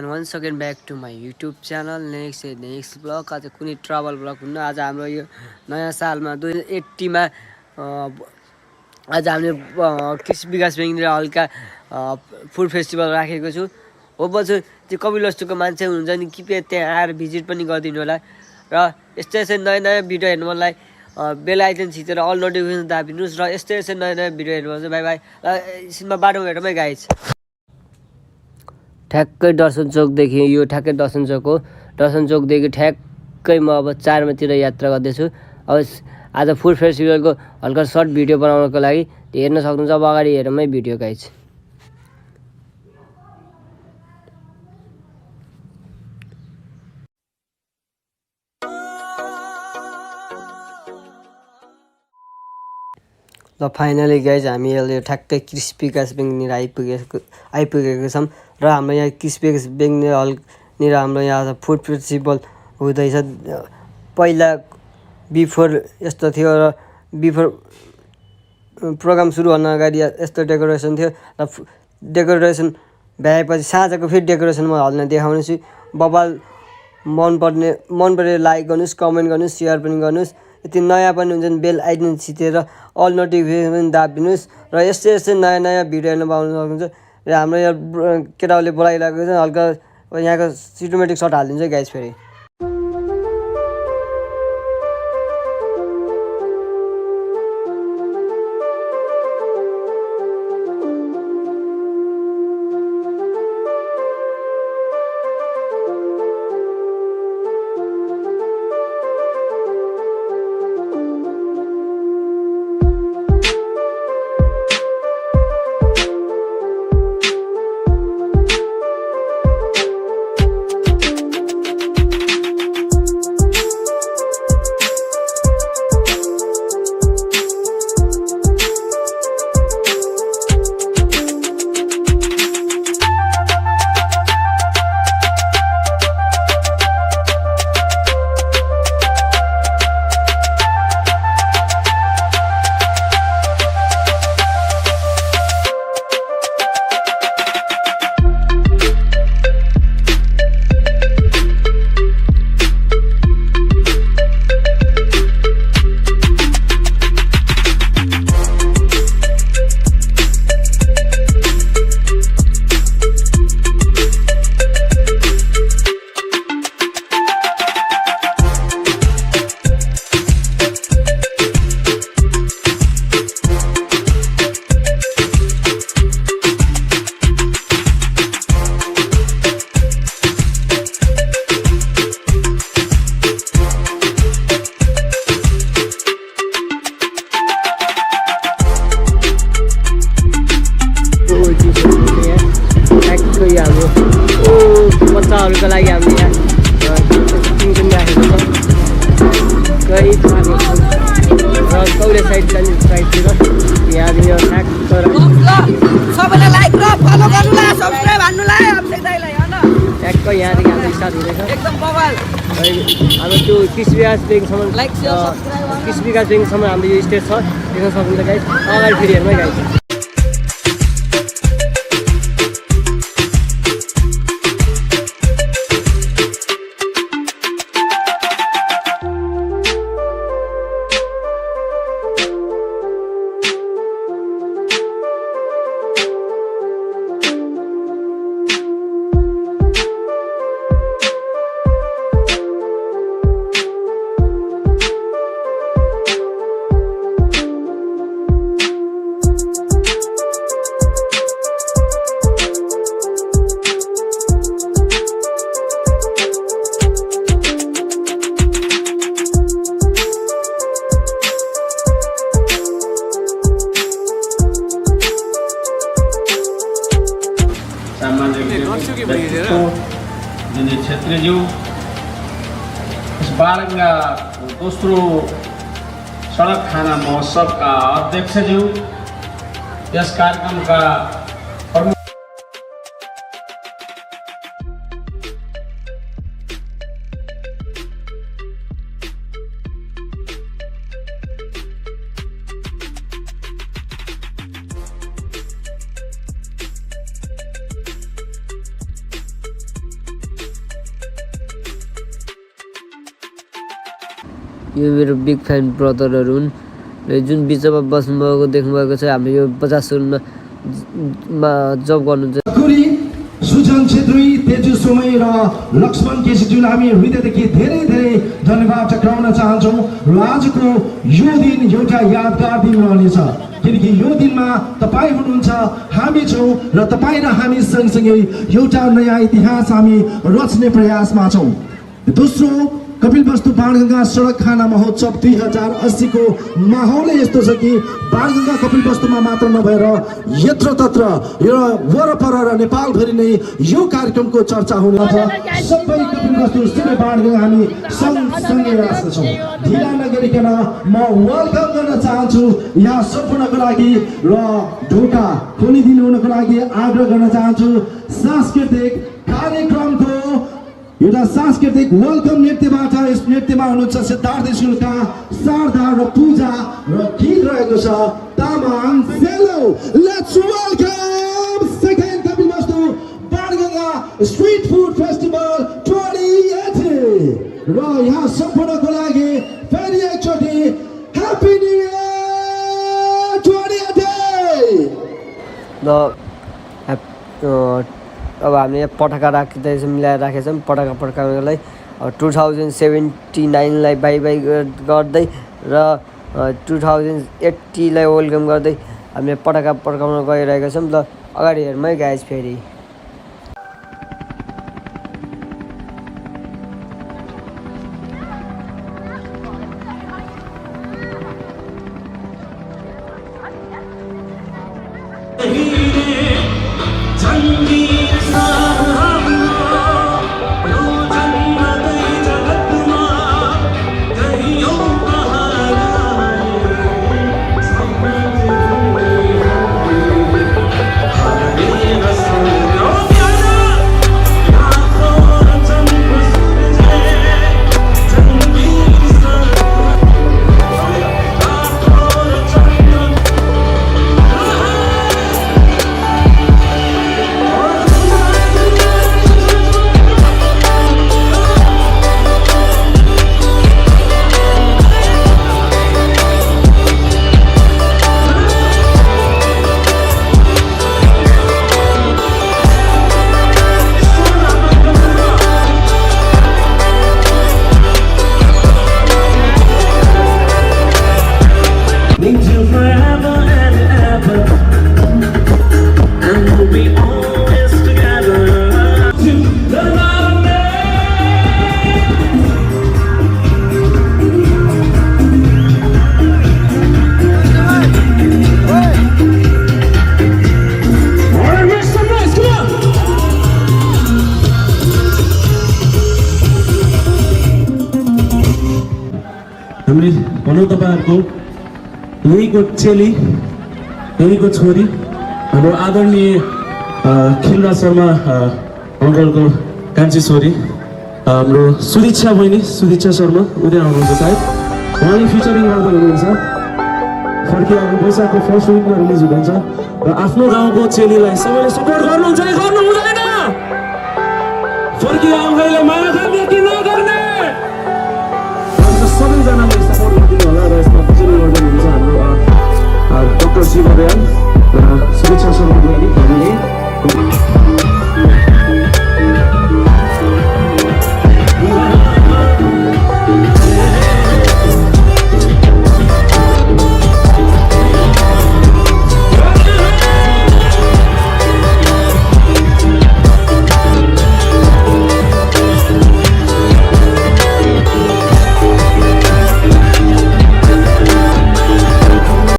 Once again back to my YouTube channel. Next vlog आज कुनै travel vlog हुन्न। आज हाम्रो यो नयाँ सालमा 2080 मा आज हामीले कृषि विकास ब्याङ्कले हल्का फुड फेस्टिभल राखेको छु। हो बच्चो त्यो कपिलवस्तुको मान्छे हुनुहुन्छ नि कृपया त्यहाँ आएर भिजिट पनि गरिदिनु होला र यस्तै नयाँ भिडियो हेर्नु मनलाई बेल आइकन थिचेर अल नोटिफिकेसन दाबिदिनुस् र यस्तै नयाँ भिडियो हेर्नु मन छ। Bye bye. र सिनेमा बाटोमा भेटौँ है गाइस। ठ्याक्कै दर्शन चोकदेखि यो ठ्याक्कै दर्शन चोक हो। दर्शन चोकदेखि ठ्याक्कै म अब 4 मातिर यात्रा गर्दैछु। अब आज फुड फेस्टिभलको हल्का सर्ट भिडियो बनाउनको लागि हेर्न सक्नुहुन्छ। अब अगाडि हेरौँ है भिडियो गाइस। ल फाइनली गाइज हामी अहिले ठ्याक्कै कृषि विकास ब्याङ्कनिर आइपुगेको छौँ र हाम्रो यहाँ कृषि विकास ब्याङ्कनिर हाम्रो यहाँ फुड फेस्टिभल हुँदैछ। पहिला बिफोर यस्तो थियो र बिफोर प्रोग्राम सुरु हुन अगाडि यस्तो डेकोरेसन थियो र डेकोरेसन भ्याएपछि साँझको फेरि डेकोरेसन म हाल्न देखाउनेछु। बबाल मन पऱ्यो लाइक गर्नुहोस्, कमेन्ट गर्नुहोस्, सेयर पनि गर्नुहोस्। यति नयाँ पनि हुन्छ नि बेल आइकन थिचेर अल नोटिफिकेसन पनि दाबिदिनुहोस् र यस्तै नयाँ भिडियो हेर्न पाउनु सक्नुहुन्छ। र हाम्रो यहाँ केटाहरूले बोलाइरहेको छ हल्का यहाँको सिनेमेटिक सर्ट हालिदिन्छ है गाइस फेरि। बच्चाहरूको लागि हामीले यहाँ टिफिन पनि राखेको छ। कहीँ खाएको र कौले साइडतिर यहाँनिर सबैलाई लाइक र फलो गर्नुला, सब्स्क्राइब हान्नुला, अभिषेकदाइलाई हैन ट्याक्कै यहाँदेखि हाम्रो स्टार्ट हुँदैछ एकदम बवाल। हाम्रो त्यो कृषि विकास ब्याङ्कसम्म लाइक शेयर सब्स्क्राइब कृषि विकास ब्याङ्कसम्म हाम्रो यो स्टेज छ, देख्न सक्नुहुन्छ गाइस। अगाडि फेरि हेर्नु है गाइस। व्यक्तित्व दिने क्षेत्रीज्यू बालगङ्गा दोस्रो सडक खाना महोत्सवका अध्यक्षज्यू यस कार्यक्रमका प्रमुख यो मेरो बिग फ्यान ब्रदरहरू हुन् र जुन बिचमा बस्नुभएको देख्नुभएको छ हामी यो 50 रुनमा जब गर्नुहुन्छ सुजन छेत्री तेजु सोमय र लक्ष्मण केसीज्यूलाई हामी हृदयदेखि धेरै धेरै धन्यवाद टक्राउन चाहन्छौँ र आजको यो दिन एउटा यादगार दिन रहनेछ किनकि यो दिनमा तपाईँ हुनुहुन्छ हामी छौँ र तपाईँ र हामी सँगसँगै एउटा नयाँ इतिहास हामी रच्ने प्रयासमा छौँ। दोस्रो कपिलवस्तु बाणगङ्गा सडक खाना महोत्सव 2080 को माहौल यस्तो छ कि बाणगङ्गा कपिलवस्तुमा मात्र नभएर यत्रतत्र यो वरपर र नेपालभरि नै यो कार्यक्रमको चर्चा हुनेछ। सबै कपिलवस्तु सबै बाणगङ्गा हामी सँगसँगै राख्छौँ। ढिला नगरिकन म वेलकम गर्न चाहन्छु यहाँ सम्पूर्णको लागि र ढोका खोलिदिनु हुनको लागि आग्रह गर्न चाहन्छु। सांस्कृतिक कार्यक्रमको एउटा सांस्कृतिक वेलकम नृत्यबाट यस नृत्यमा हुनुहुन्छ सिद्धार्थ स्कुलका शारदा र पूजा र गीत रहेको छ Tamang Selo. Let's welcome second Kapilvastu Banganga street food festival 2018 र यहाँ सम्पूर्णको लागि फेरि एकचोटि ह्यापी न्यू इयर 2018। अब हामीले पटाका राख्दैछौँ मिलाएर राखेका छौँ पटाका पड्काउनलाई 2079 लाई बाई बाई गर्दै र 2080 लाई वेलकम गर्दै हामीले पटाका पड्काउन गइरहेका छौँ। ल अगाडि हेर्नु है गाइज फेरि हामीले भनौँ तपाईँहरूको यहीँको चेली यहीँको छोरी हाम्रो आदरणीय खिलराज शर्मा अङ्कलको कान्छी छोरी हाम्रो सुदीक्षा बहिनी सुदीक्षा शर्मा उदय आउनुहुन्छ सायद उहाँले फिचरिङ गर्दै हुनुहुन्छ। फर्किआएको वैशाखको फर्स्ट विकमा रिलिज हुँदैछ र आफ्नो गाउँको चेलीलाई सबैले सपोर्ट गर्नुहुन्छ कि गर्नु हुँदैन? फर्किआएको माया